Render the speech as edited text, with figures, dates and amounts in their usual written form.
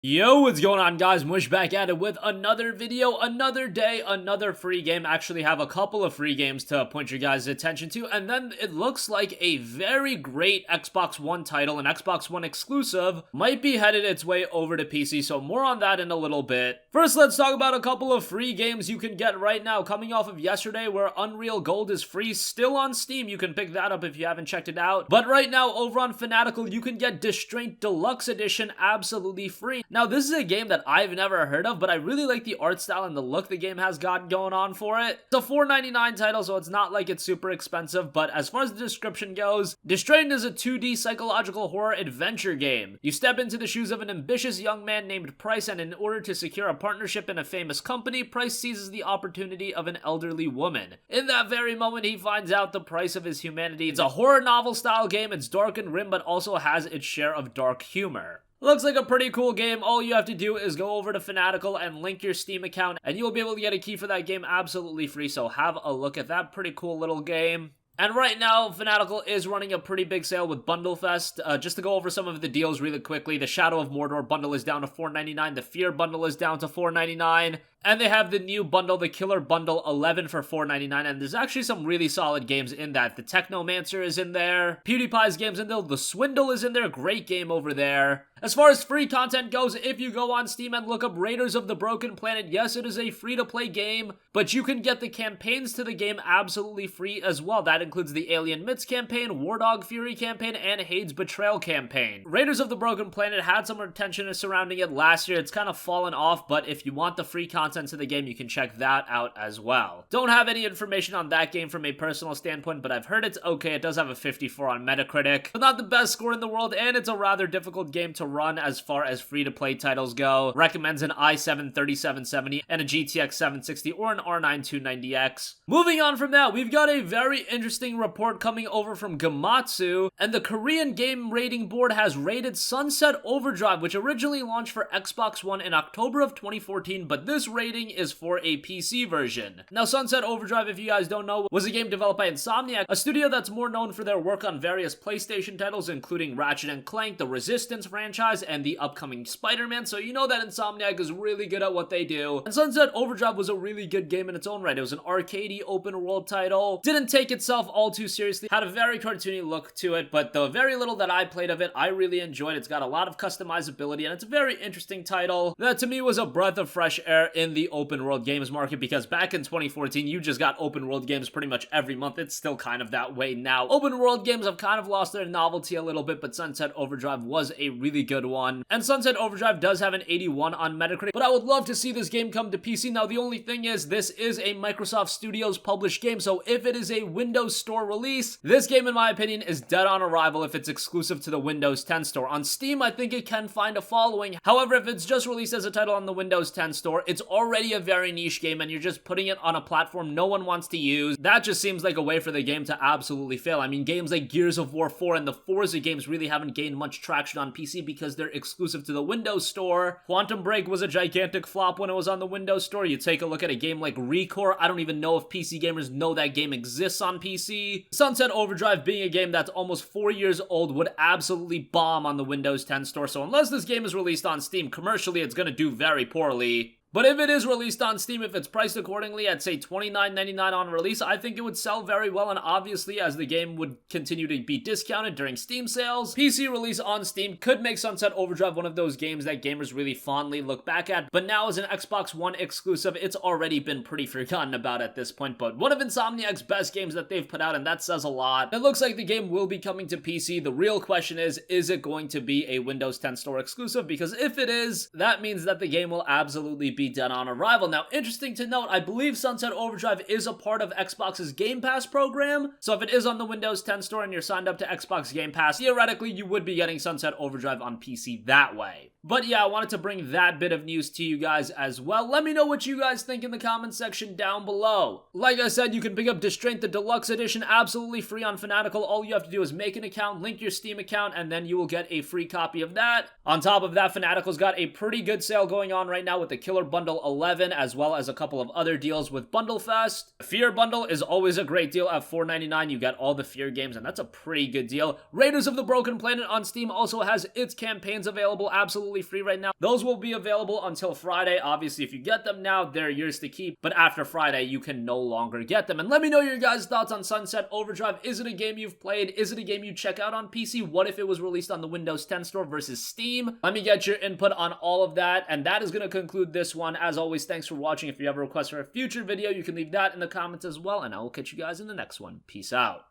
Yo, what's going on, guys? Mush back at it with another video, another day, another free game. Actually have a couple of free games to point your guys' attention to, and then it looks like a very great Xbox One title, an Xbox One exclusive, might be headed its way over to PC, so more on that in a little bit. First, let's talk about a couple of free games you can get right now, coming off of yesterday where Unreal Gold is free, still on Steam. You can pick that up if you haven't checked it out. But right now, over on Fanatical, you can get Distraint Deluxe Edition absolutely free. Now, this is a game that I've never heard of, but I really like the art style and the look the game has got going on for it. It's a $4.99 title, so it's not like it's super expensive, but as far as the description goes, Distraint is a 2D psychological horror adventure game. You step into the shoes of an ambitious young man named Price, and in order to secure a partnership in a famous company, Price seizes the opportunity of an elderly woman. In that very moment, he finds out the price of his humanity. It's a horror novel style game. It's dark and grim, but also has its share of dark humor. Looks like a pretty cool game. All you have to do is go over to Fanatical and link your Steam account, and you'll be able to get a key for that game absolutely free, so have a look at that pretty cool little game. And right now, Fanatical is running a pretty big sale with Bundle Fest. Just to go over some of the deals really quickly, the Shadow of Mordor bundle is down to $4.99, the Fear bundle is down to $4.99, and they have the new bundle, the Killer Bundle 11 for $4.99, and there's actually some really solid games in that. The Technomancer is in there, PewDiePie's game's in there, The Swindle is in there, great game over there. As far as free content goes, if you go on Steam and look up Raiders of the Broken Planet, yes, it is a free-to-play game, but you can get the campaigns to the game absolutely free as well. That includes the Alien Myths campaign, War Dog Fury campaign, and Hades Betrayal campaign. Raiders of the Broken Planet had some attention surrounding it last year. It's kind of fallen off, but if you want the free content to the game, you can check that out as well. Don't have any information on that game from a personal standpoint, but I've heard it's okay. It does have a 54 on Metacritic, but not the best score in the world, and it's a rather difficult game to run as far as free-to-play titles go. Recommends an i7 3770 and a GTX 760 or an R9 290X. Moving on from that, we've got a very interesting report coming over from Gamatsu, and the Korean Game Rating Board has rated Sunset Overdrive, which originally launched for Xbox One in October of 2014, but this rating is for a PC version. Now, Sunset Overdrive, if you guys don't know, was a game developed by Insomniac, a studio that's more known for their work on various PlayStation titles, including Ratchet & Clank, the Resistance franchise, and the upcoming Spider-Man, so you know that Insomniac is really good at what they do. And Sunset Overdrive was a really good game in its own right. It was an arcadey open-world title, didn't take itself all too seriously, had a very cartoony look to it, but the very little that I played of it, I really enjoyed. It's got a lot of customizability, and it's a very interesting title that to me was a breath of fresh air in the open-world games market, because back in 2014, you just got open-world games pretty much every month. It's still kind of that way now. Open-world games have kind of lost their novelty a little bit, but Sunset Overdrive was a really good one. And Sunset Overdrive does have an 81 on Metacritic, but I would love to see this game come to PC. Now, the only thing is, this is a Microsoft Studios published game, so if it is a Windows Store release, this game, in my opinion, is dead on arrival if it's exclusive to the Windows 10 store. On Steam, I think it can find a following. However, if it's just released as a title on the Windows 10 store, it's already a very niche game, and you're just putting it on a platform no one wants to use. That just seems like a way for the game to absolutely fail. I mean, games like Gears of War 4 and the Forza games really haven't gained much traction on PC because they're exclusive to the Windows Store. Quantum Break was a gigantic flop when it was on the Windows Store. You take a look at a game like Recore, I don't even know if PC gamers know that game exists on PC. Sunset Overdrive, being a game that's almost 4 years old, would absolutely bomb on the Windows 10 store, so unless this game is released on Steam, commercially it's gonna do very poorly. But if it is released on Steam, if it's priced accordingly at, say, $29.99 on release, I think it would sell very well, and obviously, as the game would continue to be discounted during Steam sales, PC release on Steam could make Sunset Overdrive one of those games that gamers really fondly look back at, but now as an Xbox One exclusive, it's already been pretty forgotten about at this point, but one of Insomniac's best games that they've put out, and that says a lot. It looks like the game will be coming to PC. The real question is it going to be a Windows 10 store exclusive? Because if it is, that means that the game will absolutely be dead on arrival. Now, interesting to note, I believe Sunset Overdrive is a part of Xbox's Game Pass program, so if it is on the Windows 10 store and you're signed up to Xbox Game Pass, theoretically, you would be getting Sunset Overdrive on PC that way. But yeah, I wanted to bring that bit of news to you guys as well. Let me know what you guys think in the comment section down below. Like I said, you can pick up Distraint the Deluxe Edition absolutely free on Fanatical. All you have to do is make an account, link your Steam account, and then you will get a free copy of that. On top of that, Fanatical's got a pretty good sale going on right now with the Killer Bundle 11, as well as a couple of other deals with Bundle Fest. The Fear Bundle is always a great deal at $4.99. You get all the Fear games, and that's a pretty good deal. Raiders of the Broken Planet on Steam also has its campaigns available absolutely totally free right now. Those will be available until Friday. Obviously, if you get them now, they're yours to keep, but after Friday, you can no longer get them. And let me know your guys' thoughts on Sunset Overdrive. Is it a game you've played? Is it a game you check out on PC? What if it was released on the Windows 10 store versus Steam? Let me get your input on all of that, and that is going to conclude this one. As always, thanks for watching. If you have a request for a future video, you can leave that in the comments as well, and I will catch you guys in the next one. Peace out.